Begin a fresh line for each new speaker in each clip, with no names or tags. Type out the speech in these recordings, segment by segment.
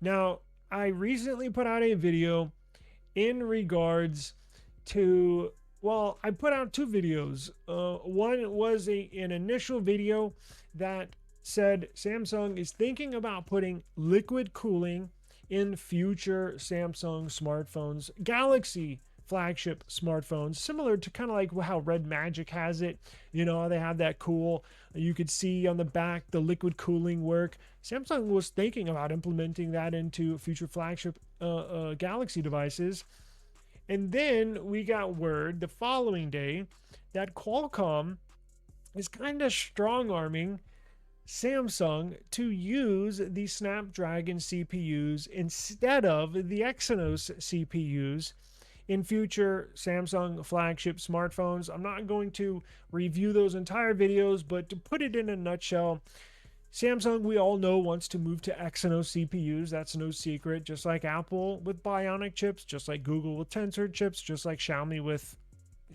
Now, I recently put out a video in regards to, well, I put out two videos. One was an initial video that said Samsung is thinking about putting liquid cooling in future Samsung smartphones, Galaxy flagship smartphones, similar to kind of like how Red Magic has it. You know, they have that cool, you could see on the back the liquid cooling work. Samsung was thinking about implementing that into future flagship Galaxy devices. And then we got word the following day that Qualcomm is kind of strong arming Samsung to use the Snapdragon CPUs instead of the Exynos CPUs in future Samsung flagship smartphones. I'm not going to review those entire videos, but to put it in a nutshell, Samsung, we all know, wants to move to Exynos CPUs. That's no secret. Just like Apple with Bionic chips, just like Google with Tensor chips, just like Xiaomi with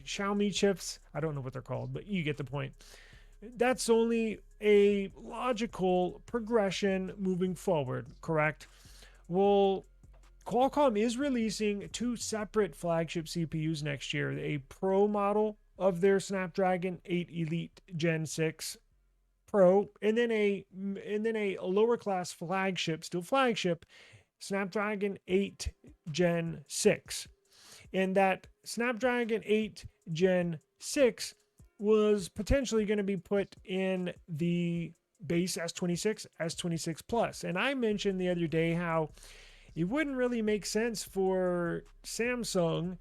Xiaomi chips. I don't know what they're called, but you get the point. That's only a logical progression moving forward, correct? Well, Qualcomm is releasing two separate flagship CPUs next year, a Pro model of their Snapdragon 8 Elite Gen 6 Pro, and then a lower class flagship, still flagship, Snapdragon 8 Gen 6. And that Snapdragon 8 Gen 6 was potentially going to be put in the base S26, S26 Plus. And I mentioned the other day how it wouldn't really make sense for Samsung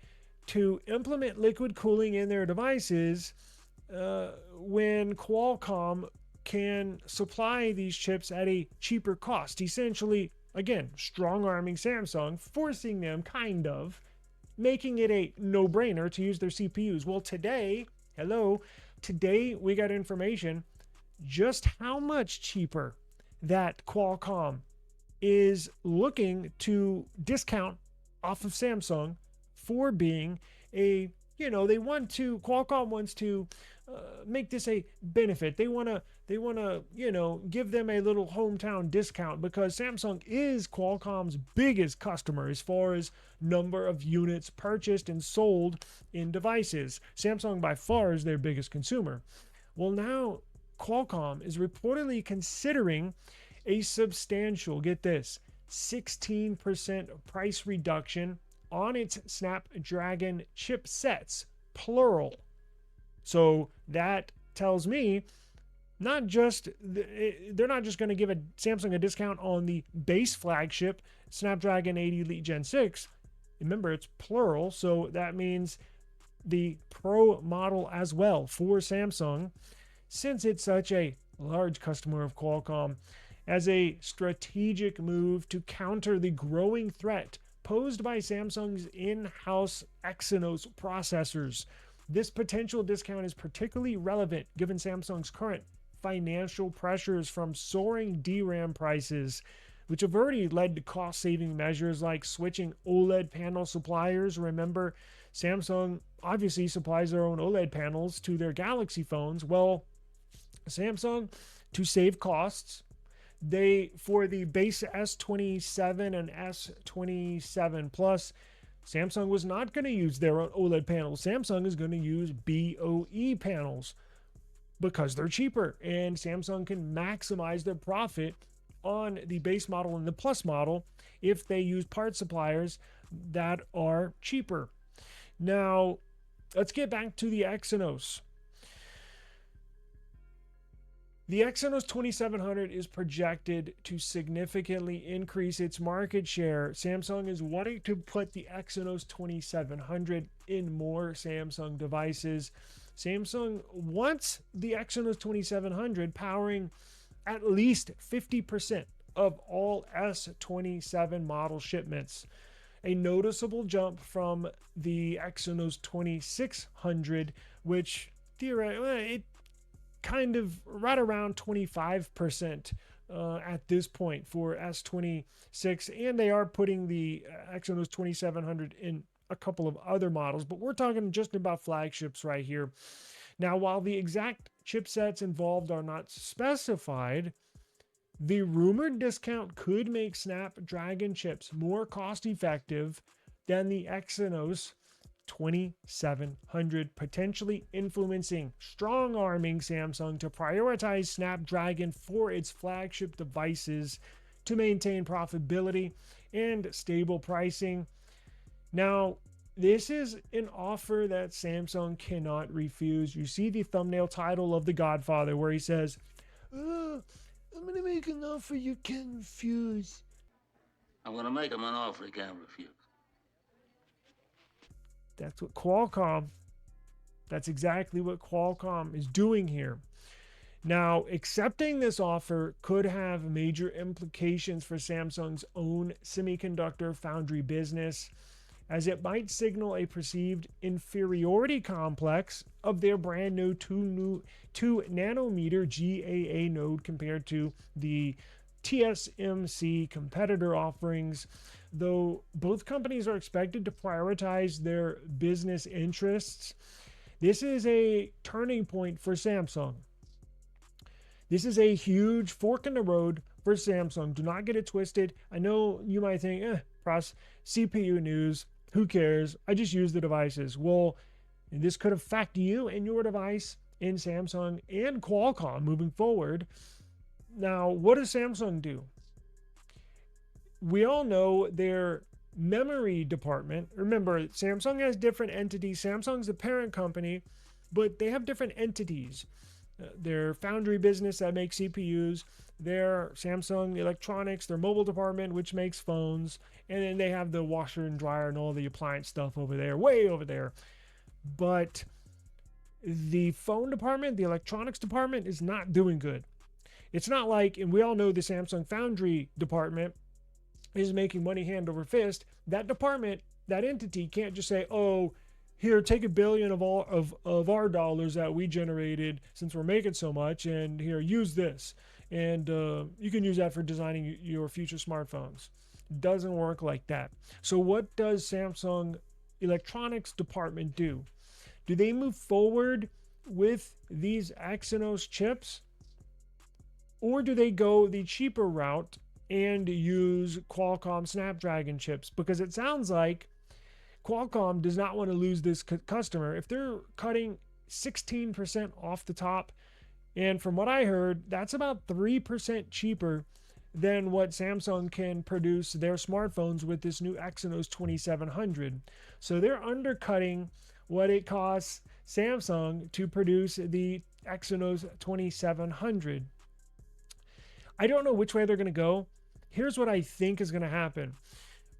to implement liquid cooling in their devices when Qualcomm can supply these chips at a cheaper cost. Essentially, again, strong arming Samsung, forcing them kind of, making it a no brainer to use their CPUs. Well, today we got information just how much cheaper that Qualcomm is looking to discount off of Samsung for being a, they want to, Qualcomm wants to make this a benefit. They want to give them a little hometown discount because Samsung is Qualcomm's biggest customer as far as number of units purchased and sold in devices. Samsung by far is their biggest consumer. Well, now Qualcomm is reportedly considering a substantial, get this, 16% price reduction on its Snapdragon chipsets, plural. So that tells me they're not just going to give Samsung a discount on the base flagship Snapdragon 8 Elite Gen 6. Remember, it's plural, so that means the Pro model as well for Samsung, since it's such a large customer of Qualcomm, as a strategic move to counter the growing threat posed by Samsung's in-house Exynos processors. This potential discount is particularly relevant given Samsung's current financial pressures from soaring DRAM prices, which have already led to cost-saving measures like switching OLED panel suppliers. Remember, Samsung obviously supplies their own OLED panels to their Galaxy phones. Well, Samsung, to save costs, for the base S27 and S27 Plus, Samsung was not going to use their own OLED panels. Samsung is going to use BOE panels because they're cheaper, and Samsung can maximize their profit on the base model and the Plus model if they use part suppliers that are cheaper. Now, let's get back to the Exynos. The Exynos 2700 is projected to significantly increase its market share. Samsung is wanting to put the Exynos 2700 in more Samsung devices. Samsung wants the Exynos 2700 powering at least 50% of all S27 model shipments. A noticeable jump from the Exynos 2600, which theoretically, it kind of right around 25% at this point for S26, and they are putting the Exynos 2700 in a couple of other models, but we're talking just about flagships right here. Now, while the exact chipsets involved are not specified, The rumored discount could make Snapdragon chips more cost effective than the Exynos 2700, potentially influencing, strong arming Samsung to prioritize Snapdragon for its flagship devices to maintain profitability and stable pricing. Now, this is an offer that Samsung cannot refuse. You see the thumbnail title of The Godfather where he says, I'm going to make an offer you can't refuse.
I'm going to make him an offer he can't refuse.
That's exactly what Qualcomm is doing here. Now, accepting this offer could have major implications for Samsung's own semiconductor foundry business, as it might signal a perceived inferiority complex of their brand new 2 nanometer GAA node compared to the TSMC competitor offerings. Though both companies are expected to prioritize their business interests, this is a turning point for Samsung. This is a huge fork in the road for Samsung. Do not get it twisted. I know you might think, CPU news, who cares? I just use the devices. Well, this could affect you and your device in Samsung and Qualcomm moving forward. Now, what does Samsung do? We all know their memory department. Remember, Samsung has different entities. Samsung's the parent company, but they have different entities. Their foundry business that makes CPUs, their Samsung Electronics, their mobile department, which makes phones, and then they have the washer and dryer and all the appliance stuff over there, way over there. But the phone department, the electronics department, is not doing good. It's not like, and we all know the Samsung foundry department is making money hand over fist. That department, that entity can't just say, oh, here, take $1 billion of our dollars that we generated since we're making so much, and here, use this. And you can use that for designing your future smartphones. Doesn't work like that. So what does Samsung electronics department do? Do they move forward with these Exynos chips? Or do they go the cheaper route and use Qualcomm Snapdragon chips? Because it sounds like Qualcomm does not want to lose this customer. If they're cutting 16% off the top, and from what I heard, that's about 3% cheaper than what Samsung can produce their smartphones with this new Exynos 2700. So they're undercutting what it costs Samsung to produce the Exynos 2700. I don't know which way they're going to go. Here's what I think is going to happen.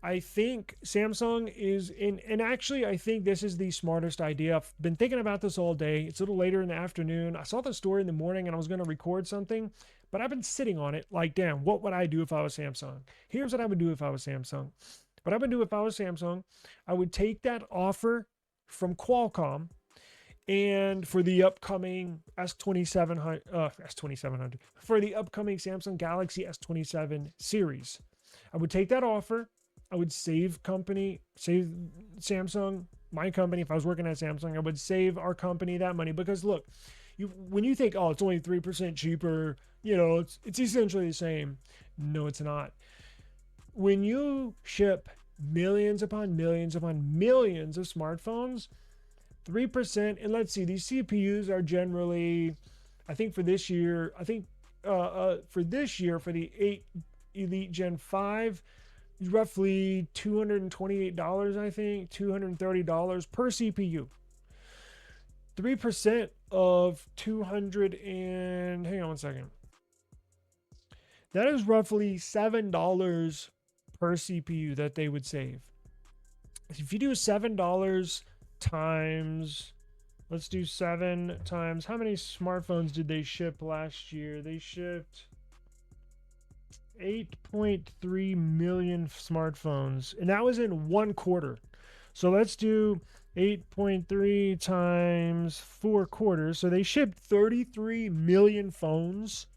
I think Samsung is in, and actually I think this is the smartest idea. I've been thinking about this all day. It's a little later in the afternoon. I saw the story in the morning and I was going to record something, but I've been sitting on it like, damn, what would I do if I was Samsung? Here's what I would do if I was Samsung. What I would do if I was Samsung, I would take that offer from Qualcomm, and for the upcoming S2700, for the upcoming Samsung Galaxy S27 series, I would take that offer. I would save Samsung, my company. If I was working at Samsung, I would save our company that money, because look, when you think, oh, it's only 3% cheaper, it's essentially the same. No, it's not. When you ship millions upon millions upon millions of smartphones, 3%, and let's see, these CPUs are generally, I think for this year, for the 8 Elite Gen 5, roughly $228, I think, $230 per CPU. 3% of 200 and, hang on one second. That is roughly $7 per CPU that they would save. If you do $7 times, let's do 7 times, how many smartphones did they ship last year? They shipped 8.3 million smartphones, and that was in one quarter. So let's do 8.3 times 4 quarters. So they shipped 33 million phones.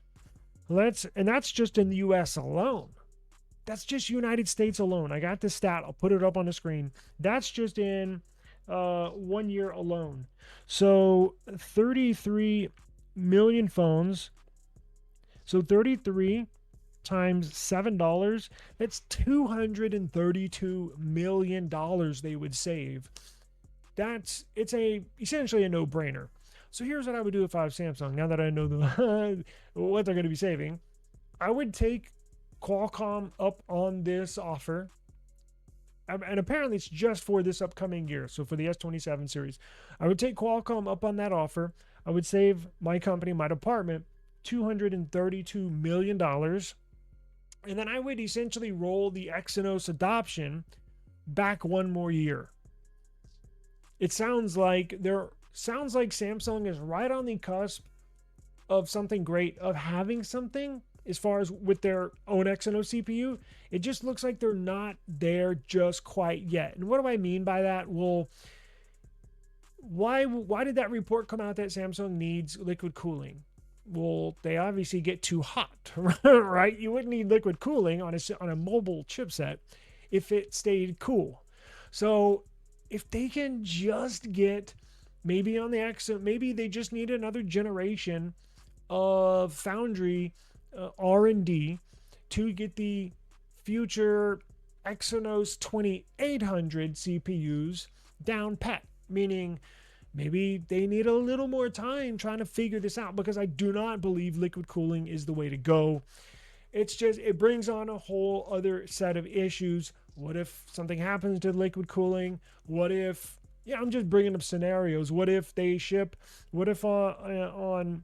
And that's just in the US alone. That's just United States alone. I got this stat. I'll put it up on the screen. That's just in 1 year alone. So 33 million phones. So 33 times $7, that's $232 million they would save. It's essentially a no-brainer. So here's what I would do if I was Samsung. Now that I know what they're going to be saving, I would take Qualcomm up on this offer. And apparently it's just for this upcoming year. So for the S27 series, I would take Qualcomm up on that offer. I would save my company, my department, $232 million. And then I would essentially roll the Exynos adoption back one more year. It sounds like Samsung is right on the cusp of something great, of having something as far as with their own Exynos CPU. It just looks like they're not there just quite yet. And what do I mean by that? Well, why did that report come out that Samsung needs liquid cooling? Well, they obviously get too hot, right? You wouldn't need liquid cooling on a mobile chipset if it stayed cool. So if they can just get maybe on the Exynos, maybe they just need another generation of foundry R&D to get the future Exynos 2800 CPUs down pat, meaning maybe they need a little more time trying to figure this out, because I do not believe liquid cooling is the way to go. It brings on a whole other set of issues. What if something happens to liquid cooling? What if, I'm just bringing up scenarios. What if they ship, what if on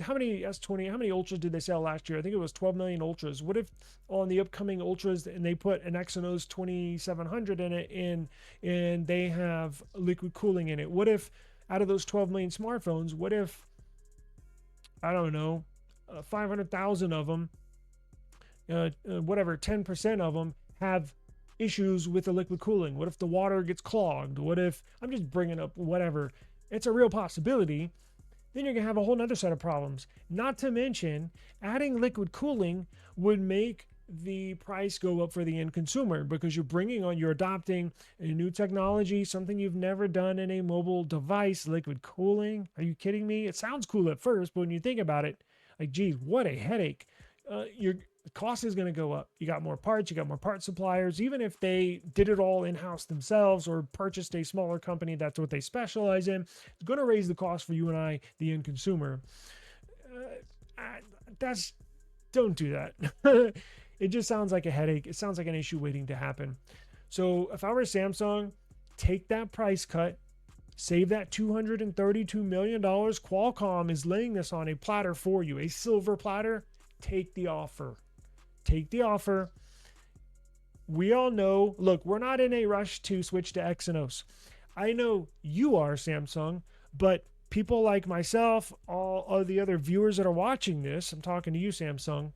how many Ultras did they sell last year? I think it was 12 million Ultras. What if on the upcoming Ultras and they put an Exynos 2700 in it and they have liquid cooling in it? What if out of those 12 million smartphones, what if, I don't know, 500,000 of them, 10% of them have issues with the liquid cooling? What if the water gets clogged? What if, I'm just bringing up whatever. It's a real possibility. Then you're going to have a whole other set of problems. Not to mention, adding liquid cooling would make the price go up for the end consumer, because you're adopting a new technology, something you've never done in a mobile device. Liquid cooling? Are you kidding me? It sounds cool at first, but when you think about it, like, geez, what a headache. The cost is going to go up. You got more parts, you got more part suppliers. Even if they did it all in-house themselves or purchased a smaller company, that's what they specialize in, it's going to raise the cost for you and I, the end consumer. Don't do that. It just sounds like a headache. It sounds like an issue waiting to happen. So if I were Samsung, take that price cut, save that $232 million. Qualcomm is laying this on a platter for you, a silver platter. Take the offer. Take the offer. We all know, look, we're not in a rush to switch to Exynos. I know you are, Samsung, but people like myself, all of the other viewers that are watching this, I'm talking to you, Samsung,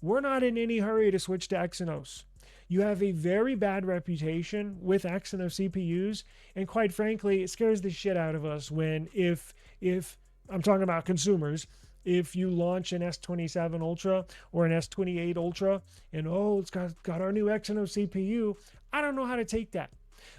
we're not in any hurry to switch to Exynos. You have a very bad reputation with Exynos CPUs, and quite frankly, it scares the shit out of us when if I'm talking about consumers, if you launch an S27 Ultra or an S28 Ultra and it's got our new Exynos CPU, I don't know how to take that,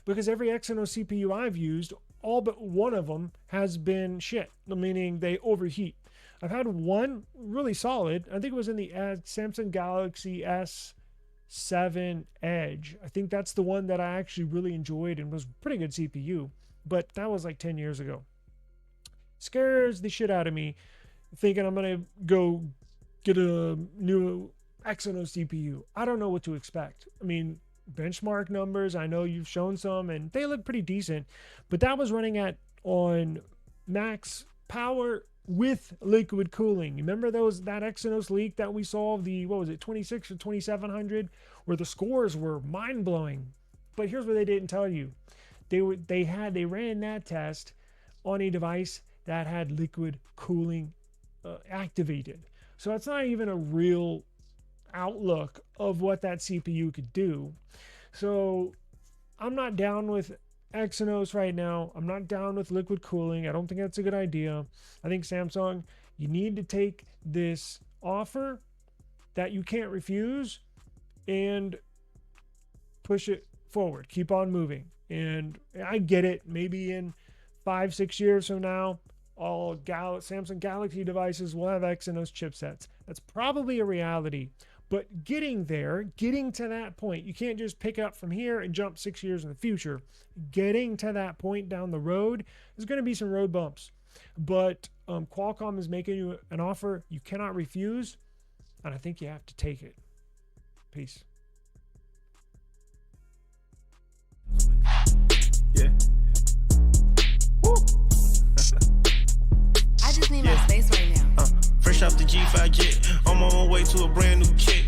because every Exynos CPU I've used, all but one of them has been shit, meaning they overheat. I've had one really solid. I think it was in the Samsung Galaxy S7 Edge. I think that's the one that I actually really enjoyed and was pretty good CPU, but that was like 10 years ago. Scares the shit out of me thinking I'm going to go get a new Exynos CPU. I don't know what to expect. I mean, benchmark numbers, I know you've shown some and they look pretty decent, but that was running on max power with liquid cooling. Remember that Exynos leak that we saw, the 26 or 2700, where the scores were mind-blowing. But here's what they didn't tell you. They ran that test on a device that had liquid cooling activated. So it's not even a real outlook of what that CPU could do. So I'm not down with Exynos right now. I'm not down with liquid cooling. I don't think that's a good idea. I think Samsung, you need to take this offer that you can't refuse and push it forward. Keep on moving. And I get it. Maybe in 5-6 years from now, all Samsung Galaxy devices will have Exynos chipsets. That's probably a reality. But getting there, getting to that point, you can't just pick up from here and jump 6 years in the future. Getting to that point down the road, there's going to be some road bumps. But Qualcomm is making you an offer you cannot refuse, and I think you have to take it. Peace.
Yeah. Woo.
I just need my space right now.
Fresh off the G5 jet, on my way to a brand new kit.